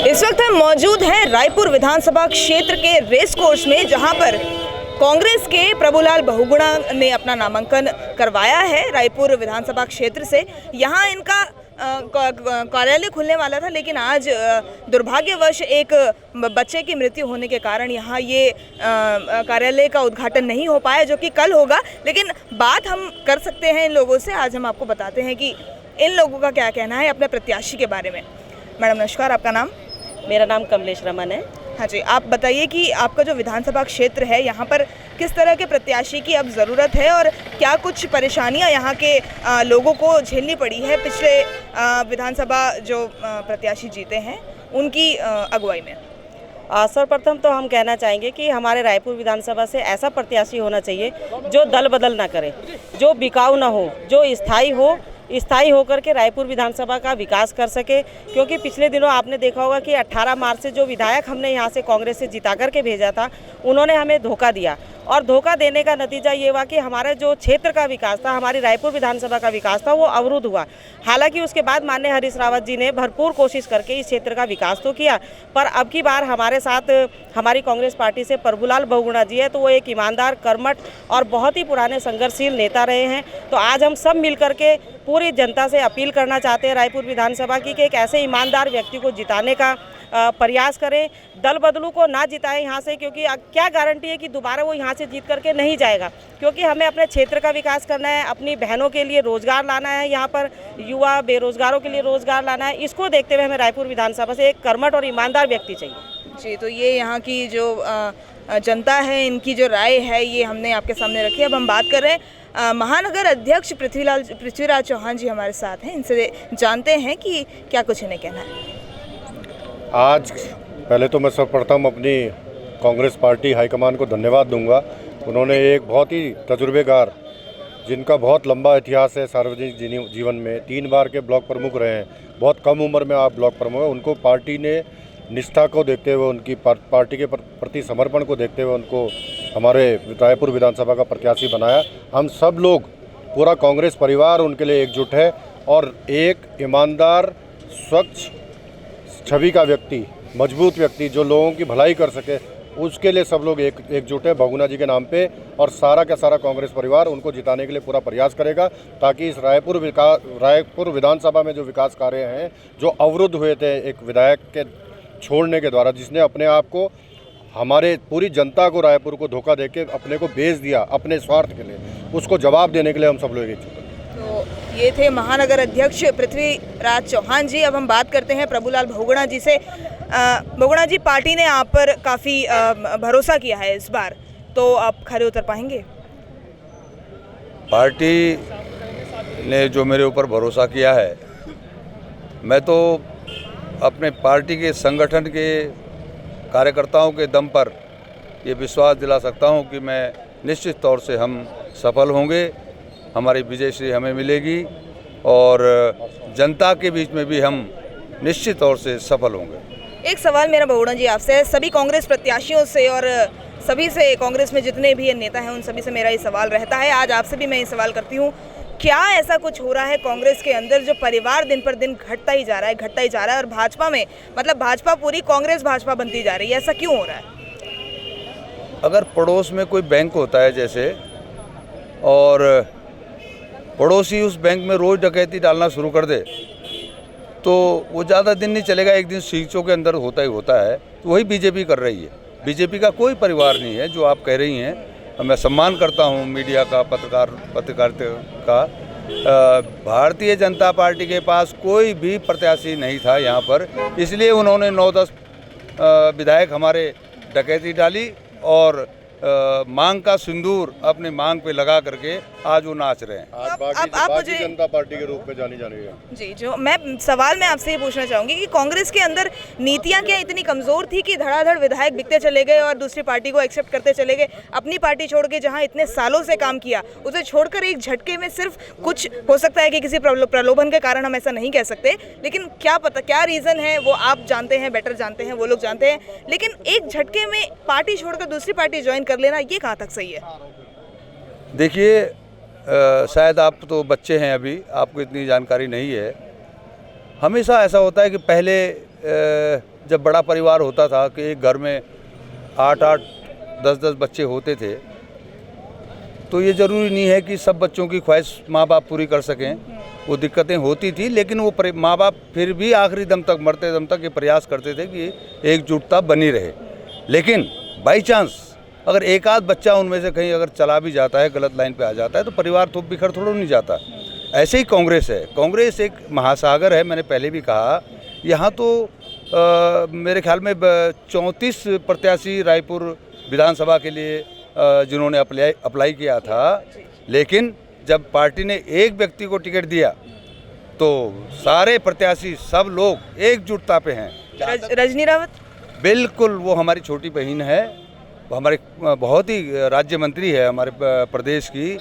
इस वक्त हम मौजूद हैं रायपुर विधानसभा क्षेत्र के रेस कोर्स में, जहां पर कांग्रेस के प्रभुलाल बहुगुणा ने अपना नामांकन करवाया है रायपुर विधानसभा क्षेत्र से। यहां इनका कार्यालय खुलने वाला था, लेकिन आज दुर्भाग्यवश एक बच्चे की मृत्यु होने के कारण यहाँ ये कार्यालय का उद्घाटन नहीं हो पाया, जो कि कल होगा। लेकिन बात हम कर सकते हैं इन लोगों से। आज हम आपको बताते हैं कि इन लोगों का क्या कहना है अपने प्रत्याशी के बारे में। मैडम नमस्कार, आपका नाम? मेरा नाम कमलेश रमन है। हाँ जी, आप बताइए कि आपका जो विधानसभा क्षेत्र है, यहाँ पर किस तरह के प्रत्याशी की अब ज़रूरत है और क्या कुछ परेशानियाँ यहाँ के लोगों को झेलनी पड़ी है पिछले विधानसभा जो प्रत्याशी जीते हैं उनकी अगुवाई में? सर्वप्रथम तो हम कहना चाहेंगे कि हमारे रायपुर विधानसभा से ऐसा प्रत्याशी होना चाहिए जो दल बदल ना करे, जो बिकाऊ ना हो, जो स्थायी होकर के रायपुर विधानसभा का विकास कर सके। क्योंकि पिछले दिनों आपने देखा होगा कि 18 मार्च से जो विधायक हमने यहाँ से कांग्रेस से जिता करके भेजा था, उन्होंने हमें धोखा दिया और धोखा देने का नतीजा ये हुआ कि हमारे जो क्षेत्र का विकास था, हमारी रायपुर विधानसभा का विकास था, वो अवरुद्ध हुआ। हालांकि उसके बाद माननीय हरीश रावत जी ने भरपूर कोशिश करके इस क्षेत्र का विकास तो किया, पर अब की बार हमारे साथ हमारी कांग्रेस पार्टी से प्रभुलाल बहुगुणा जी है, तो वो एक ईमानदार, कर्मठ और बहुत ही पुराने संघर्षशील नेता रहे हैं। तो आज हम सब मिल करके पूरी जनता से अपील करना चाहते हैं रायपुर विधानसभा की कि एक ऐसे ईमानदार व्यक्ति को जिताने का प्रयास करें, दल बदलू को ना जिताएं यहाँ से। क्योंकि क्या गारंटी है कि दोबारा वो यहाँ से जीत करके नहीं जाएगा। क्योंकि हमें अपने क्षेत्र का विकास करना है, अपनी बहनों के लिए रोजगार लाना है, यहाँ पर युवा बेरोजगारों के लिए रोजगार लाना है। इसको देखते हुए हमें रायपुर विधानसभा से एक कर्मठ और ईमानदार व्यक्ति चाहिए। जी, तो ये यहाँ की जो जनता है, इनकी जो राय है, ये हमने आपके सामने रखी। अब हम बात कर रहे हैं महानगर अध्यक्ष पृथ्वीराज चौहान जी हमारे साथ हैं। इनसे जानते हैं कि क्या कुछ इन्हें कहना है। आज पहले तो मैं सर्वप्रथम अपनी कांग्रेस पार्टी हाईकमान को धन्यवाद दूंगा। उन्होंने एक बहुत ही तजुर्बेकार, जिनका बहुत लंबा इतिहास है सार्वजनिक जीवन में, 3 बार के ब्लॉक प्रमुख रहे हैं, बहुत कम उम्र में आप ब्लॉक प्रमुख हैं। उनको पार्टी ने निष्ठा को देखते हुए, उनकी पार्टी के प्रति समर्पण को देखते हुए उनको हमारे रायपुर विधानसभा का प्रत्याशी बनाया। हम सब लोग, पूरा कांग्रेस परिवार उनके लिए एकजुट है और एक ईमानदार, स्वच्छ छवि का व्यक्ति, मजबूत व्यक्ति जो लोगों की भलाई कर सके, उसके लिए सब लोग एकजुट है बहुगुणा जी के नाम पे। और सारा का सारा कांग्रेस परिवार उनको जिताने के लिए पूरा प्रयास करेगा, ताकि इस रायपुर विधानसभा में जो विकास कार्य हैं, जो अवरुद्ध हुए थे एक विधायक के छोड़ने के द्वारा, जिसने अपने आप को, हमारे पूरी जनता को, रायपुर को धोखा देके अपने को बेच दिया अपने स्वार्थ के लिए, उसको जवाब देने के लिए हम सब लोग एकजुट हैं। तो ये थे महानगर अध्यक्ष पृथ्वीराज चौहान जी। अब हम बात करते हैं प्रभुलाल बहुगुणा जी से। बहुगुणा जी, पार्टी ने आप पर काफ़ी भरोसा किया है इस बार, तो आप खरे उतर पाएंगे? पार्टी ने जो मेरे ऊपर भरोसा किया है, मैं तो अपने पार्टी के संगठन के कार्यकर्ताओं के दम पर ये विश्वास दिला सकता हूं कि मैं निश्चित तौर से हम सफल होंगे, हमारी विजय श्री हमें मिलेगी और जनता के बीच में भी हम निश्चित तौर से सफल होंगे। एक सवाल मेरा बहुगुणा जी आपसे है, सभी कांग्रेस प्रत्याशियों से और सभी से, कांग्रेस में जितने भी नेता हैं उन सभी से मेरा ये सवाल रहता है, आज आपसे भी मैं ये सवाल करती हूँ, क्या ऐसा कुछ हो रहा है कांग्रेस के अंदर जो परिवार दिन पर दिन घटता ही जा रहा है और भाजपा में, मतलब भाजपा पूरी कांग्रेस भाजपा बनती जा रही है, ऐसा क्यों हो रहा है? अगर पड़ोस में कोई बैंक होता है जैसे, और पड़ोसी उस बैंक में रोज़ डकैती डालना शुरू कर दे, तो वो ज़्यादा दिन नहीं चलेगा, एक दिन सीटों के अंदर होता ही होता है। तो वही बीजेपी कर रही है। बीजेपी का कोई परिवार नहीं है जो आप कह रही हैं। मैं सम्मान करता हूं मीडिया का, पत्रकारिता का। भारतीय जनता पार्टी के पास कोई भी प्रत्याशी नहीं था यहाँ पर, इसलिए उन्होंने 9-10 विधायक हमारे डकैती डाली और मांग का सिंदूर अपनी मांग पे लगा करके आज वो नाच रहे हैं। आज भारतीय जनता पार्टी के रूप में जानी जा रही है। जी, जो मैं सवाल मैं आपसे ये पूछना चाहूँगी कि कांग्रेस के अंदर नीतियाँ क्या इतनी कमज़ोर थी कि धड़ाधड़ विधायक बिकते चले गए और दूसरी पार्टी को एक्सेप्ट करते चले गए? अपनी पार्टी छोड़ के जहाँ इतने सालों से काम किया, उसे छोड़कर एक झटके में, सिर्फ कुछ हो सकता है कि किसी प्रलोभन के कारण, हम ऐसा नहीं कह सकते, लेकिन क्या पता क्या रीज़न है, वो आप जानते हैं, बेटर जानते हैं, वो लोग जानते हैं, लेकिन एक झटके में पार्टी छोड़कर दूसरी पार्टी ज्वाइन कर लेना, ये कहाँ तक सही है? देखिए, शायद आप तो बच्चे हैं, अभी आपको इतनी जानकारी नहीं है। हमेशा ऐसा होता है कि पहले जब बड़ा परिवार होता था कि एक घर में 8-8, 10-10 बच्चे होते थे, तो ये ज़रूरी नहीं है कि सब बच्चों की ख्वाहिश माँ बाप पूरी कर सकें। वो दिक्कतें होती थी, लेकिन वो माँ बाप फिर भी आखिरी दम तक, मरते दम तक ये प्रयास करते थे कि एकजुटता बनी रहे। लेकिन बाई चांस अगर एक आध बच्चा उनमें से कहीं अगर चला भी जाता है, गलत लाइन पे आ जाता है, तो परिवार तो बिखर थोड़ा नहीं जाता। ऐसे ही कांग्रेस है। कांग्रेस एक महासागर है, मैंने पहले भी कहा। यहाँ तो मेरे ख्याल में 34 प्रत्याशी रायपुर विधानसभा के लिए जिन्होंने अप्लाई किया था, लेकिन जब पार्टी ने एक व्यक्ति को टिकट दिया तो सारे प्रत्याशी सब लोग एकजुटता पे हैं। रजनी रावत बिल्कुल, वो हमारी छोटी बहन है, वो हमारे बहुत ही राज्य मंत्री है हमारे प्रदेश की,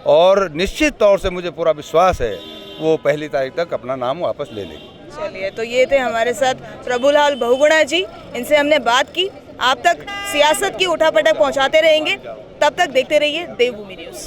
और निश्चित तौर से मुझे पूरा विश्वास है वो 1 तारीख तक अपना नाम वापस ले लेगी। चलिए, तो ये थे हमारे साथ प्रभुलाल बहुगुणा जी, इनसे हमने बात की। आप तक सियासत की उठापटक पहुंचाते रहेंगे, तब तक देखते रहिए देवभूमि न्यूज़।